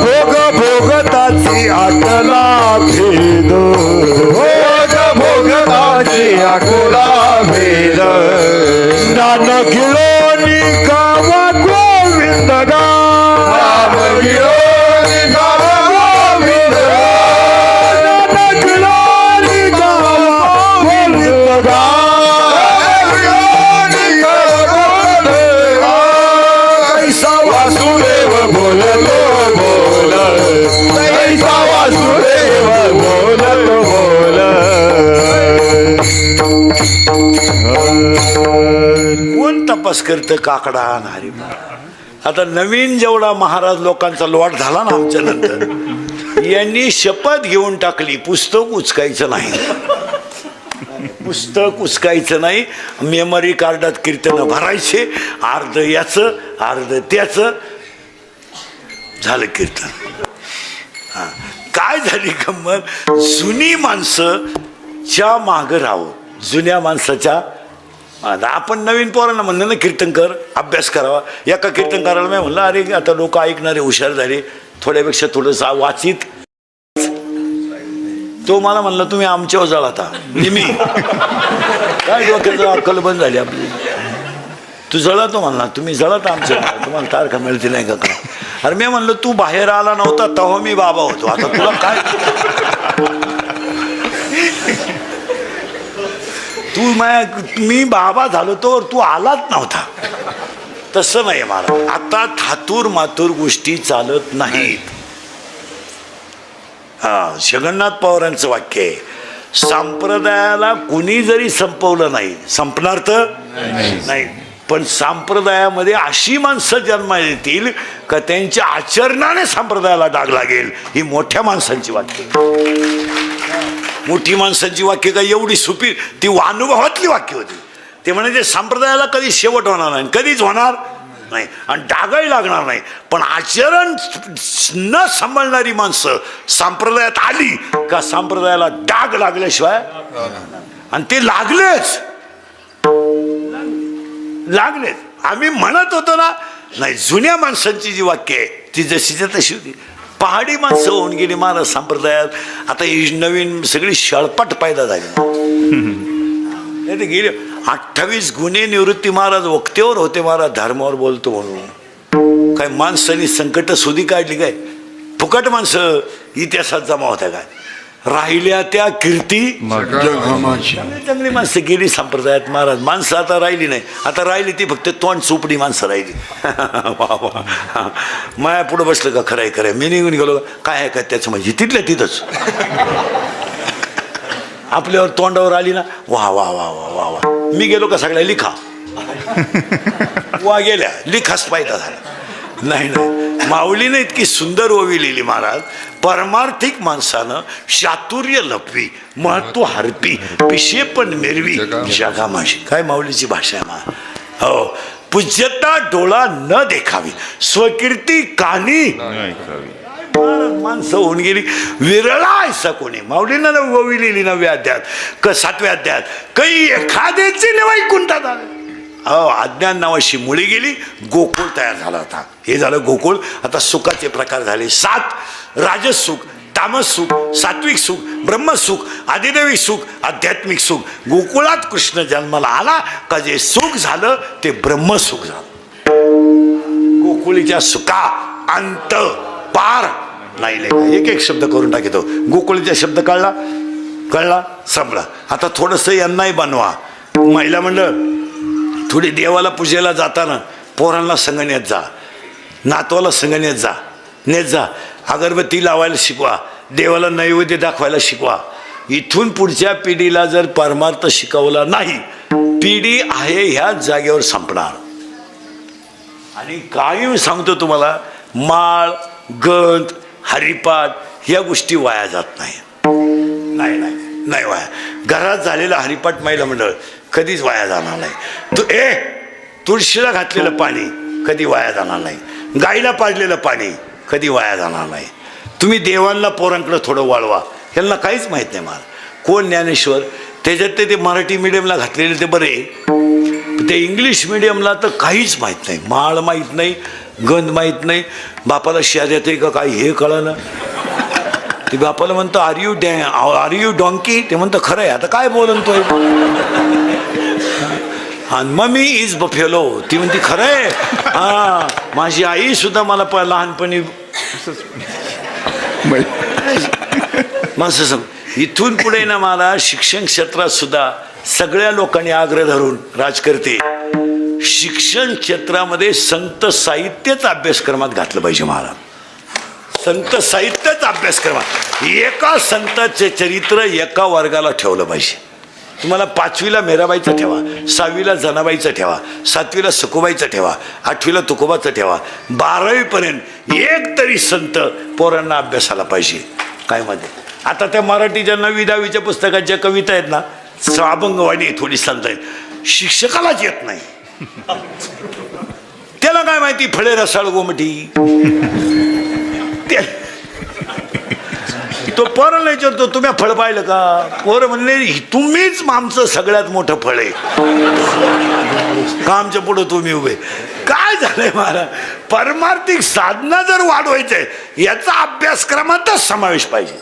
भोग भोगताची आतला भेद भोगताची आतला भेद नान गिळोनी गावा गोविंद गा कोण तपास करतं काकडा नारी. आता नवीन जेवढा महाराज लोकांचा लॉट झाला ना आमच्या नंतर, यांनी शपथ घेऊन टाकली पुस्तक उचकायचं नाही, पुस्तक उचकायचं नाही. मेमरी कार्डात कीर्तन भरायचे, अर्ध याचं अर्ध त्याचं, झालं कीर्तन. हा काय झाली गंमत, जुनी माणसंच्या मागं राहावं, जुन्या माणसाच्या. आपण नवीन पोरांना म्हणलं ना कीर्तन कर, अभ्यास करावा. एका कीर्तन करायला मी म्हणलं अरे आता लोक ऐकणारे हुशार झाले, थोड्यापेक्षा थोडंसं वाचित. तो मला म्हणला तुम्ही आमच्यावर जळता. मी काय डोक्याचं अक्कल बंद झाली आपली. तू जळतो म्हणला, तुम्ही जळता आमच्यावर, तुम्हाला तारखा मिळते नाही का काय. अरे मी म्हणलं तू बाहेर आला नव्हता तेव्हा मी बाबा होतो, आता तुला काय. तू मी बाबा झालो तो तू आलाच नव्हता. तसं नाही मला. आता थातूर मातूर गोष्टी चालत नाहीत. हा जगन्नाथ पवारांचं वाक्य आहे, संप्रदायाला कुणी जरी संपवलं नाही, संपणार तर नाही, पण संप्रदायामध्ये अशी माणसं जन्माला येतील का त्यांच्या आचरणाने संप्रदायाला डाग लागेल. ही मोठ्या माणसांची वाक्य. मोठी माणसांची वाक्य काय एवढी सुपीर, ती अनुभवातली वाक्य होती. ते म्हणजे संप्रदायाला कधी शेवट होणार नाही, कधीच होणार नाही आणि डागही लागणार नाही. पण आचरण न सांभाळणारी माणसं संप्रदायात आली का संप्रदायाला डाग लागल्याशिवाय, आणि ते लागलेच. आम्ही म्हणत होतो ना, नाही जुन्या माणसांची जी वाक्य आहे ती जशीच्या तशी होती. पहाडी माणसं होऊन गेली महाराज संप्रदायात. आता ही नवीन सगळी शळपट पैदा झाली. गेले 28 गुन्हे निवृत्ती महाराज वक्तेवर होते, महाराज धर्मावर बोलतो म्हणून. काय माणसांनी संकट सुधी काढली काय, फुकट माणसं इतिहासात जमा होत्या काय. राहिल्या त्या कीर्ती चांगली माणसं गेली संप्रदायात महाराज. माणसं आता राहिली नाही, आता राहिली ती फक्त तोंड चोपडी माणसं राहिली. माया पुढं बसलं का खरंय खरंय, मी निघून गेलो काय आहे का त्याचं म्हणजे तिथल्या तिथंच. आपल्यावर तोंडावर आली ना, वा वा वा वा वा वा, मी गेलो का सगळ्या लिखा वा गेल्या, लिखाच पायदा झाला. नाही नाही, माऊलीने इतकी सुंदर ओवी लिहिली महाराज. परमार्थिक माणसानं चातुर्य लपवी, महत्व हरपी, पिशे पण मेरवी जगा माझी. काय माऊलीची भाषा आहे मा. हो, पूज्यता डोळा न देखावी, स्वकीर्ती कानी माणसं होऊन गेली. विरळा ऐसा कोणी. माऊलीनं ओवी लिहिली 9व्या अध्यायात 7व्या अध्यायात, काही एखाद्याची नेवाई कुंठात आले. हो, अज्ञान नावाची मुळी गेली, गोकुळ तयार झाला होता. हे झालं गोकुळ. आता सुखाचे प्रकार झाले 7. राजस सुख, तामस सुख, सात्विक सुख, ब्रह्मसुख, आदिदेवी सुख, आध्यात्मिक सुख. गोकुळात कृष्ण जन्माला आला का जे सुख झालं ते ब्रह्मसुख झालं. गोकुळीच्या सुखा अंत पार नाही. एक एक शब्द करून टाकतो. गोकुळीचा शब्द कळला, कळला, संपला. आता थोडंसं यांनाही बनवा. महिला मंडळ, थोडी देवाला पूजेला जाताना पोरांना संग नेत जा, नातवाला संग नेत जा, नेत जा. अगरबत्ती लावायला शिकवा, देवाला नैवेद्य दाखवायला शिकवा. इथून पुढच्या पिढीला जर परमार्थ शिकवला नाही, पिढी आहे ह्या जागेवर संपणार. आणि काही सांगतो तुम्हाला, माळ, गंध, हरिपाठ या गोष्टी वाया जात नाही. नाही नाही नाही वाया. घरात झालेला हरिपाठ महिला मंडळ कधीच वाया जाणार नाही. तुळशीला घातलेलं पाणी कधी वाया जाणार नाही. गाईला पाजलेलं पाणी कधी वाया जाणार नाही. तुम्ही देवांना पोरांकडे थोडं वाळवा. ह्यांना काहीच माहीत नाही. मला कोण ज्ञानेश्वर, त्याच्यात ते मराठी मिडियमला घातलेले ते बरे, ते इंग्लिश मिडियमला तर काहीच माहीत नाही. माळ माहीत नाही, गंध माहीत नाही. बापाला शेर येते का काय हे कळलं. ते बापाला म्हणतं आर यू डॉंकी. ते म्हणतं खरं आहे. आता काय बोलतोय. आणि मम्मी इज बफेलो. ती म्हणते खरं आहे. हा, माझी आई सुद्धा मला लहानपणी माणसं सांग. इथून पुढे ना मला शिक्षण क्षेत्रात सुद्धा सगळ्या लोकांनी आग्रह धरून राजकर्ते शिक्षण क्षेत्रामध्ये संत साहित्यच अभ्यासक्रमात घातलं पाहिजे. महाराज, संत साहित्यच अभ्यासक्रमात एका संताचे चरित्र एका वर्गाला ठेवलं पाहिजे. तुम्हाला 5वीला मेराबाईचं ठेवा, 6वीला जनाबाईचं ठेवा, 7वीला सखुबाईचं ठेवा, 8वीला तुकोबाचं ठेवा, 12वीपर्यंत एक तरी संत पोरांना अभ्यासाला पाहिजे. काय मध्ये आता त्या मराठीच्या 9वी 10वीच्या पुस्तकात ज्या कविता आहेत ना, अभंगवाणी थोडी संत आहेत, शिक्षकालाच येत नाही. त्याला काय माहिती फळे रसाळ गोमठी. तो पोरं नाही विचारतो तुम्ही फळ पाहिलं का. पोरं म्हणले तुम्हीच आमचं सगळ्यात मोठं फळ आहे का, आमच्या पुढं तुम्ही उभे. काय झालंय महाराज, परमार्थिक साधना जर वाढवायचंय याचा अभ्यासक्रमातच समावेश पाहिजे.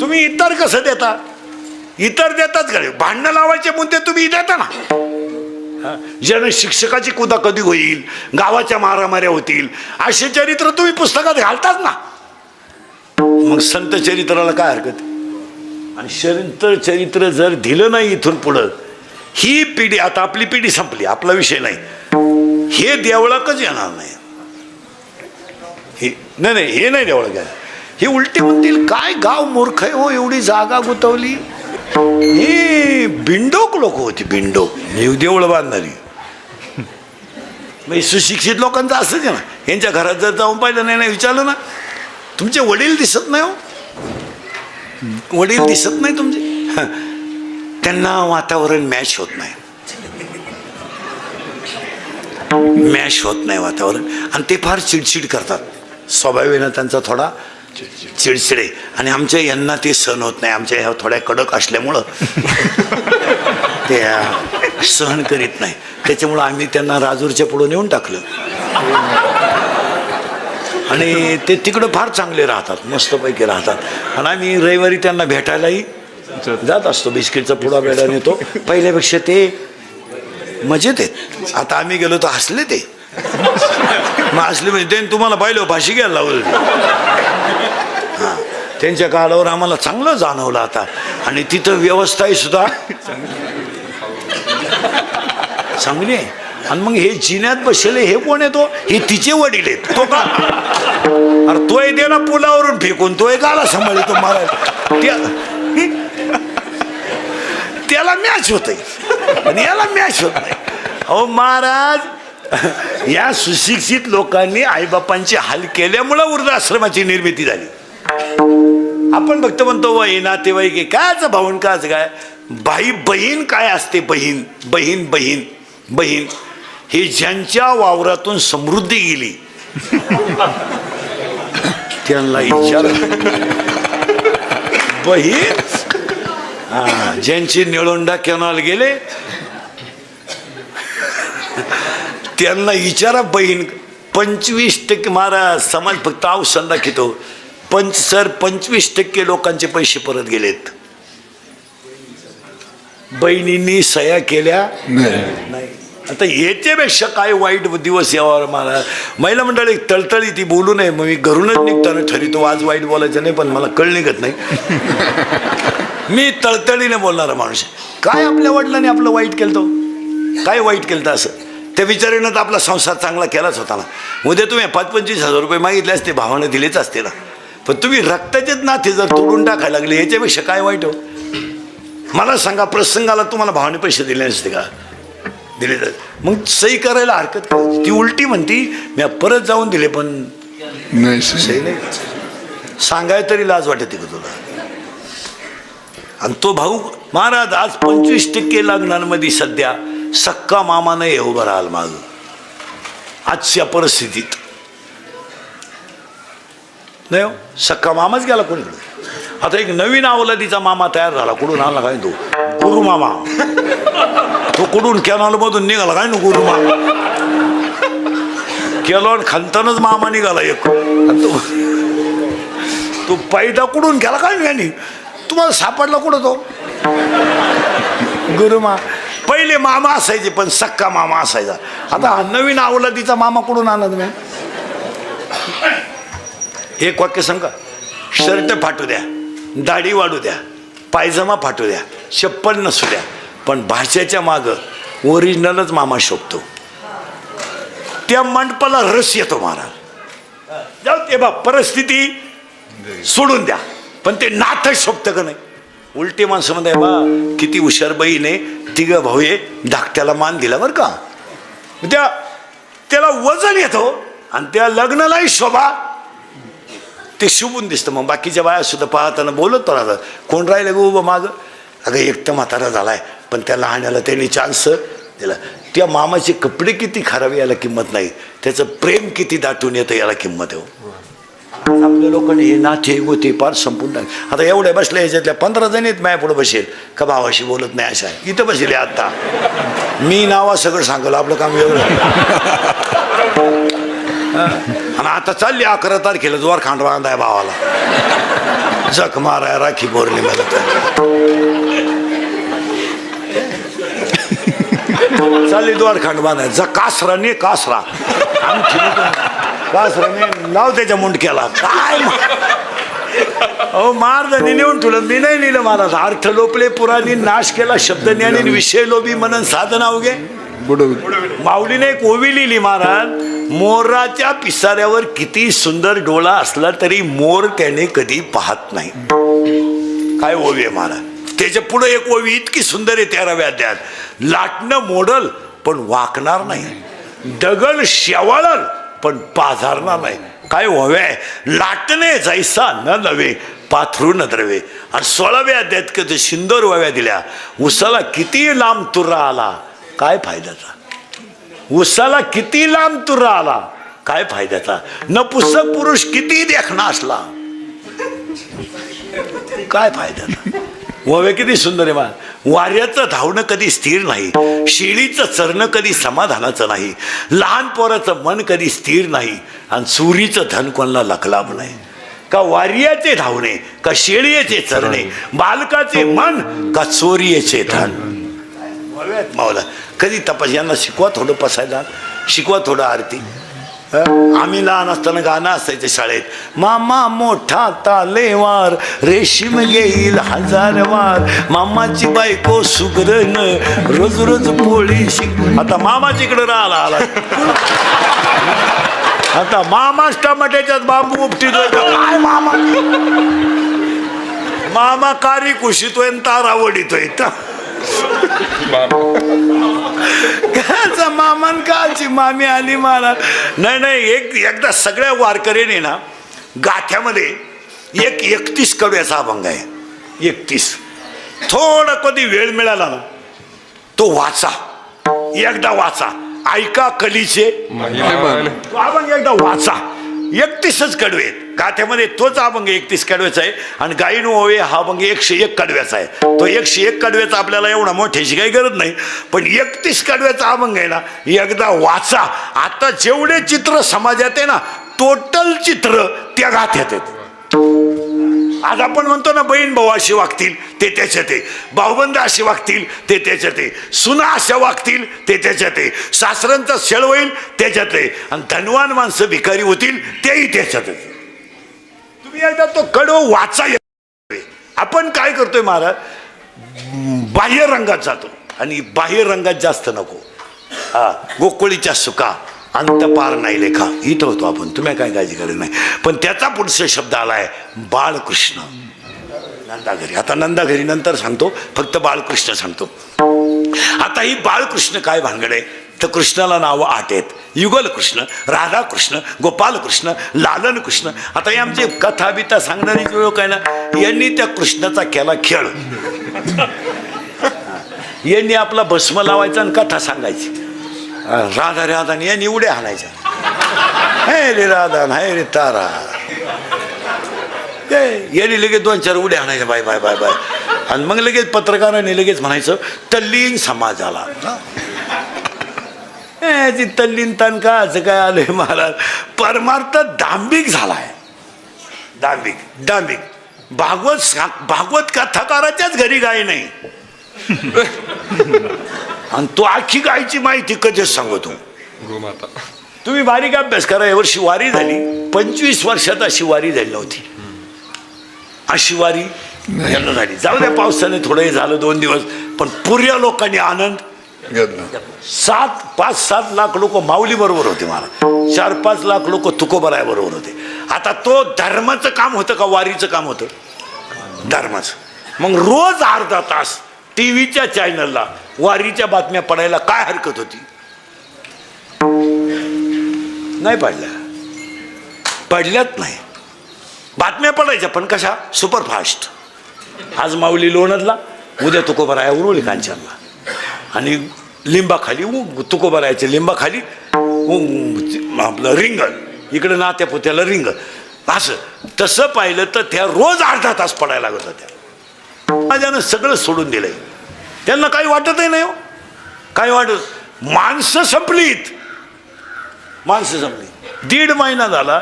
तुम्ही इतर कसं देता, इतर देतात का. भांडणं लावायचे मुद्दे तुम्ही देता ना. जन शिक्षकाची कुदा कधी होईल, गावाच्या मारामाऱ्या होतील, असे चरित्र तुम्ही पुस्तकात घालताच ना. मग संत चरित्राला काय हरकत. आणि संत चरित्र जर दिलं नाही इथून पुढं, ही पिढी, आता आपली पिढी संपली, आपला विषय नाही, हे देवळाकच येणार नाही. नाही हे नाही देवळा घ्या. हे उलटे म्हणतील काय गाव मूर्ख आहे हो, एवढी जागा गुतवली. हे बिंडोक लोक होती, बिंडोक देवळं बांधणारी. सुशिक्षित लोकांचं असंच आहे ना. यांच्या घरात जर जाऊन पाहिलं नाही विचारलं ना, तुमचे वडील दिसत नाही हो, वडील दिसत नाही तुमचे. त्यांना वातावरण मॅच होत नाही, मॅच होत नाही वातावरण. आणि ते फार चिडचिड करतात. स्वभावाने त्यांचा थोडा चिडचिडे. आणि आमच्या यांना ते सहन होत नाही. आमच्या ह्या थोड्या कडक असल्यामुळं ते सहन करीत नाही. त्याच्यामुळं आम्ही त्यांना राजूरच्या पुढं नेऊन टाकलं. आणि ते तिकडं फार चांगले राहतात, मस्तपैकी राहतात. आणि आम्ही रविवारी त्यांना भेटायलाही जात असतो. बिस्किटचा पुडा बेडा नेतो. पहिल्यापेक्षा ते मजेत आहेत. आता आम्ही गेलो तर हसले ते. मग हसले म्हणजे त्यांनी तुम्हाला पाहिलं भाषी घ्यायला लावलं. हां, त्यांच्या काळावर आम्हाला चांगलं जाणवलं आता. आणि तिथं व्यवस्थाही सुद्धा चांगली आहे. आणि मग हे जिन्यात बसले हे कोण येतो, हे तिचे वडील आहेत. तो का अरे तोय दे ना पुलावरून फेकून, तोय गाला सांभाळतो महाराज. याला मॅच होतंय आणि याला मॅच होत नाही. अहो महाराज, या सुशिक्षित लोकांनी आईबापांचे हाल केल्यामुळं वृद्धाश्रमाची निर्मिती झाली. आपण फक्त म्हणतो वय नातेवाईक आहे, कायच भाऊन काच काय भाई बहीण काय असते. बहीण बहीण बहीण बहीण ही ज्यांच्या वावरातून समृद्धी गेली त्यांना विचार. बहीण ज्यांची निळोंडा कॅनॉल गेले त्यांना विचारा बहीण. 25% महाराज समाज फक्त औषध दाखवतो. 25% लोकांचे पैसे परत गेलेत. बहिणींनी सह्या केल्या नाही. आता याच्यापेक्षा काय वाईट दिवस यावर मला. महिला मंडळ एक तळतळी ती बोलू नये, मग मी घरूनच निघताना ठरवतो आज वाईट बोलायचं नाही, पण मला कळ निघत नाही. मी तळतळीने बोलणारा माणूस. काय आपल्या वडिलांनी आपलं वाईट केलं तो, काय वाईट केलं तर असं त्या विचारानं तर आपला संसार चांगला केलाच होता ना. उद्या तुम्ही 25,000 रुपये मागितले असते, भावानं दिलेच असते ना. पण तुम्ही रक्ताचेच नाते जर तोडून टाकायला लागले याच्यापेक्षा काय वाईट हो. मला सांगा, प्रसंगाला तुम्हाला भावाने पैसे दिले नसते का? दिले तर मग सही करायला हरकत काय? ती उलटी म्हणती मी परत जाऊन दिले, पण सही नाही सांगाय तरी लाज वाटते का तुला? आणि तो भाऊ महाराज आज 25% लग्नांमध्ये सध्या सक्का मामा नाही उभं राहाल माग आजच्या परिस्थितीत. नाही हो, सक्का मामाच गेला कोणीकडे. आता एक नवीन अवलादीचा मामा तयार झाला. कुठून आला काय तो? गुरु मामा. तो कुठून कॅनॉल मधून निघाला काय ना गुरु मामा. केलॉन खालतानच मामा निघाला एक. तो पैदा कुठून गेला काय नाही, तुम्हाला सापडला कुठं तो गुरुमा. पहिले मामा असायचे पण सक्का मामा असायचा. आता नवीन अवलादीचा मामा कुठून आणला तुम्ही? एक वाक्य सांगा. शर्ट फाटू द्या, दाढी वाढू द्या, पायजमा फाटू द्या, चप्पल नसू द्या, पण भाषेच्या मागं ओरिजिनलच मामा शोभतो. त्या मंडपाला रस येतो महाराज. जाऊ ते बा, परिस्थिती सोडून द्या, पण ते नातं शोभतं का नाही? उलटी माणसं म्हणताय बा किती हुशार बहीण आहे, तिघ भाऊ आहे, धाकट्याला मान दिला बरं का. त्याला वजन येतो आणि त्या लग्नालाही शोभा ते शुभून दिसतं. मग बाकीच्या बाया सुद्धा पाहताना बोलत तो राहतात, कोण राहिलं गो उभं मागं? अगं एक तर म्हातारा झालाय, पण त्या लहाण्याला त्यांनी चान्स दिला. त्या मामाचे कपडे किती खराब याला किंमत नाही, त्याचं प्रेम किती दाटून येतं याला किंमत आहे. आपल्या लोकांनी हे नाते गोते पार संपून टाक. आता एवढ्या बसल्या याच्यातल्या 15 जण आहेत माझ्या पुढे बसेल का भावाशी बोलत नाही अशा इथं बसेल. आता मी नावा सगळं सांगलं, आपलं काम वेगळं. आणि आता चालली 11 तारखेला जोर खांड बांधाय भावाला, जख माराय राखी पौर्णिमेला. चालली द्वार खांड बांधाय जा कासरा ने कासरा कासराने लाव त्याच्या मुंडक्याला. काय अहो मारदानी नेऊन तुला मी नाही लिहिलं महाराज. अर्थ लोपले पुराणी नाश केला शब्द ज्ञानी विषय लोभी मनन साधन अवघे. माऊलीने एक ओवी लिहिली महाराज. मोराच्या पिसाऱ्यावर किती सुंदर डोळा असला तरी मोर त्याने कधी पाहत नाही. काय ओवी आहे महाराज. त्याच्या पुढे एक ओवी इतकी सुंदर आहे 13व्या अध्यायात. लाटणं मोडल पण वाकणार नाही, दगड शेवाळल पण पाझरणार नाही. काय व्हावे लाटणे जैसा न नव्हे पाथरू न द्रवे. आणि 16व्या अध्यायात कधी सुंदर व्हाव्या दिल्या. उसाला किती लांब तुरा आला काय फायद्याचा. उसाला किती लांब तुरा आला काय फायद्याचा. नपुसक पुरुष किती देखणा असला काय फायद्याचा. ववे किती सुंदर आहे मा. वाऱ्याचं धावणं कधी स्थिर नाही, शेळीचं चरणं कधी समाधानाचं नाही, लहान पोराचं मन कधी स्थिर नाही, आणि चोरीचं धन कोणाला लखलाभ नाही. का वार्याचे धावणे, का शेळीचे चरणे, बालकाचे मन, का चोरीचे धन. मावला कधी तपास. यांना शिकवा थोडं पसायला, शिकवा थोडं आरती. आम्ही लहान असताना गाणं असायचं शाळेत. मामा मोठा तालेवार, रेशीम घेईल 1000 वार, मामाची बायको सुगरण, रोज रोज पोळी शिक. आता मामाचीकडे राहिला आला. आता मामाच टमाट्याच्यात बांबू उपटीतोय. काय मामा कारी कुशीतोय तारा वडीतोय. काचा मामान काची मामी आली मला. नाही एकदा सगळ्या वारकऱ्याने ना गाथ्यामध्ये 31 कडव्याचा अभंग आहे. 31 थोडा कधी वेळ मिळाला ना तो वाचा, एकदा वाचा. ऐका कलीचे तो अभंग एकदा वाचा. 31च कडवे आहेत गाथ्यामध्ये. तोच अभंग 31 कडव्याचा आहे. आणि गायीन ओवे हा अभंग 101 कडव्याचा आहे. तो 101 कडव्याचा आपल्याला एवढा मोठ्याची काही गरज नाही, पण 31 कडव्याचा अभंग आहे ना, एकदा वाचा. आता जेवढे चित्र समाजात आहे ना, टोटल चित्र त्या गाथ्यात आहेत. आज आपण म्हणतो ना, बहीण भाऊ अशी वागतील ते त्याच्यात आहे, भाऊबंद अशी वागतील ते त्याच्यात आहे, सुना अशा वागतील ते त्याच्यात आहे, सासऱ्यांचा छळ होईल त्याच्यात आहे, आणि धनवान माणसं भिकारी होतील तेही त्याच्यात आहे. तुम्ही एकदा तो कडव वाचा. आपण काय करतोय महाराज, बाह्य रंगात जातो आणि बाह्य रंगात जास्त नको. गोकुळीच्या सुका अंत पार नाही लेखा इथं होतो आपण, तुम्ही काय काळजी करत नाही. पण त्याचा पुढचा शब्द आलाय बाळकृष्ण नंदाघरी. आता नंदाघरी नंतर सांगतो, फक्त बाळकृष्ण सांगतो. आता ही बाळकृष्ण काय भानगड आहे, तर कृष्णाला नावं 8 आहेत. युगल कृष्ण, राधाकृष्ण, गोपालकृष्ण, लालन कृष्ण. आता हे आमचे कथा बिथा सांगणारी लोक आहे ना, यांनी त्या कृष्णाचा केला खेळ. यांनी आपला भस्म लावायचा आणि कथा सांगायची. राधा राधा यांनी उड्या हाणायच्या. हे रे राधा हे रे तारा, यांनी लगेच 2-4 उड्या हाणायच्या. Bye bye bye bye. आणि मग लगेच पत्रकारांनी लगेच म्हणायचं तल्लीन समाजाला. तल्लीन तान का असं काय आलंय महाराज. परमार्थ दांभिक झालाय. दांभिक भागवत कथाकाराच्याच घरी गाय नाही. आणि तो आखी गायची माहिती कधीच सांगतो. तुम्ही बारीक अभ्यास करा. यावर्षी वारी झाली, 25 वर्षात अशी वारी झाली नव्हती. अशी वारी यांना झाली. जाऊ द्या पावसाने थोडं झालं 2 दिवस, पण पुऱ्या लोकांनी आनंद. 5-7 लाख लोक माऊली बरोबर होते. मला 4-5 लाख लोक तुकोबराय बरोबर होते. आता तो धर्माचं काम होतं का वारीचं काम होतं? धर्माचं. मग रोज अर्धा तास टीव्हीच्या चॅनलला वारीच्या बातम्या पडायला काय हरकत होती? नाही पडल्यात नाही. बातम्या पडायच्या, पण कशा? सुपरफास्ट. आज माऊली लोणदला, उद्या तुकोबराया उरुळी कांचनला, आणि लिंबाखाली तुकोबरायाच्या लिंबाखाली आपलं रिंगण, इकडे नात्या पोत्याला रिंगण. असं तसं पाहिलं तर त्या रोज अर्धा तास पडायला लागत होत्या. माझ्यानं सगळं सोडून दिलंय. त्यांना काही वाटतही नाही हो, काही वाटत. माणसं संपलीत. 1.5 महिना झाला.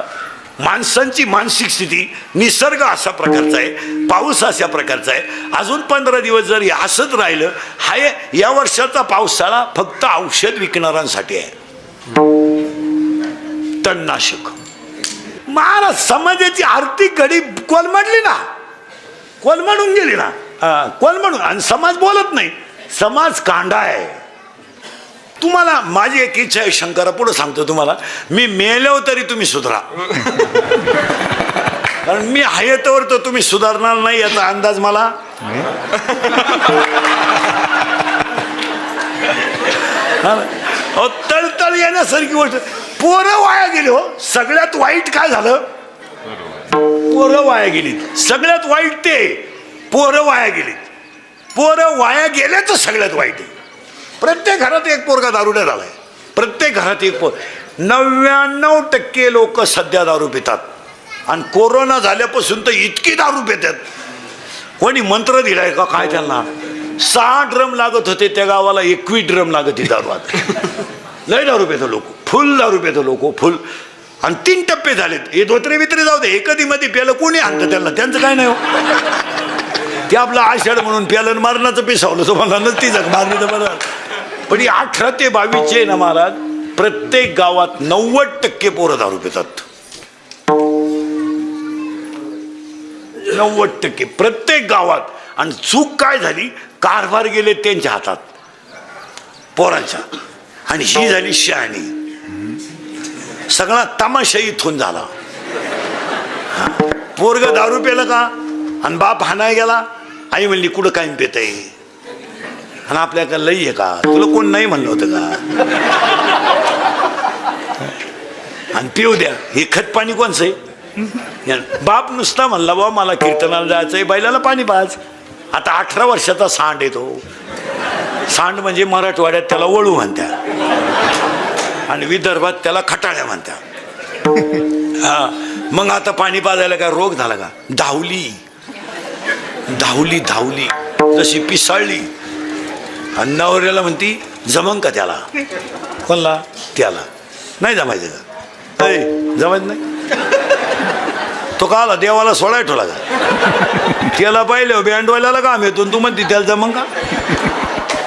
माणसांची मानसिक स्थिती, निसर्ग अशा प्रकारचा आहे, पाऊस अशा प्रकारचा आहे. अजून 15 दिवस जर असंच राहिलं, हा या वर्षाचा पावसाळा फक्त औषध विकणाऱ्यांसाठी आहे. तणनाशक. महाराज समाजाची आर्थिक घडी कोलमडली ना, कोलमडून गेली ना, कोलमडून. आणि समाज बोलत नाही, समाज कांडा आहे. तुम्हाला माझी एक इच्छा आहे, शंकरा पुढे सांगतो तुम्हाला, मी मेल्यावर तरी तुम्ही सुधारा. कारण मी आहे तर तुम्ही सुधारणार नाही याचा अंदाज मला. तळतळ येण्यासारखी गोष्ट. पोरं वाया गेली हो. सगळ्यात वाईट काय झालं? पोरं वाया गेली. सगळ्यात वाईट ते पोरं वाया गेली. पोरं वाया गेल्याचं सगळ्यात वाईट आहे. प्रत्येक घरात एक पोरगा दारुड्या झालाय. प्रत्येक घरात एक 99% लोक सध्या दारू पितात. आणि कोरोना झाल्यापासून तर इतकी दारू पितात. कोणी मंत्र दिलाय का काय त्यांना? 6 ड्रम लागत होते त्या गावाला, 21 ड्रम लागत दारू. आता लय दारू पितो लोक, फुल दारू पितो लोक, फुल. आणि 3 टप्पे झालेत. हे धोत्रे बित्रे जाऊ दे, हे कधी मध्ये प्यालं कोणी आणतं त्यांना, त्यांचं काय नाही हो. ते आपलं आषाढ म्हणून प्यालं, मारणाचं पिसावलं तुम्हाला नसती जग मारली तर बरं. पण 18 ते 22 ना महाराज, प्रत्येक गावात 90% पोरं दारू पितात. 90% प्रत्येक गावात. आणि चूक काय झाली? कारभार गेले त्यांच्या हातात पोरांच्या. आणि ही झाली शहाणी. सगळा तमाशा इथून झाला. पोरग दारू पेलं का आणि बाप हाणाय गेला. आई म्हणली कुठं काय पेत आहे, आणि आपल्याकडे लई आहे का? तुला कोण नाही म्हणलं होतं का? आणि पिऊ द्या, हे खत पाणी कोणचं आहे? बाप नुसता म्हणला बाबा मला कीर्तनाला जायचंय, बैलाला पाणी पाज. आता 18 वर्षाचा सांड येतो. सांड म्हणजे मराठवाड्यात त्याला वळू म्हणत्या आणि विदर्भात त्याला खटाळ्या म्हणत्या. हा, मग आता पाणी पाजायला काय रोग झाला का? धावली धावली धावली जशी पिसाळली. आणि नवऱ्याला म्हणती जमन का त्याला? कोणला? त्याला. नाही जमायचं का? ऐ जमायचं नाही. तो का आला देवाला सोडाय ठेवला का? त्याला पाहिलं बँडवाल्याला काम येतो, तू म्हणते त्याला जमन का?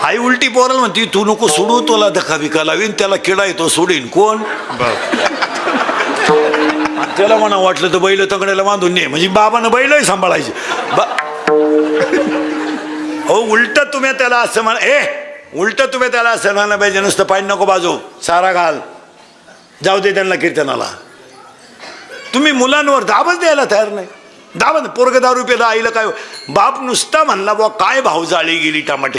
आई उलटी पोराला म्हणती तू नको सोडू, तुला धक्का बिका लावीन, त्याला किडा येतो सोडीन. कोण? त्याला म्हणा वाटलं तर बैल तंगड्याला बांधून ने, म्हणजे बाबानं बैलही सांभाळायचे. हो उलट तुम्ही त्याला असं म्हणा, उलट तुम्ही त्याला असं म्हणा पाहिजे, नुसतं पाणी नको बाजू, सारा घाल, जाऊ दे त्यांना कीर्तनाला. तुम्ही मुलांवर दाबच द्यायला तयार नाही. दाबच पोरग दारू रुपयाला आईला काय? बाप नुसता म्हणला बुवा काय भाव जाळी गेली टमाटे.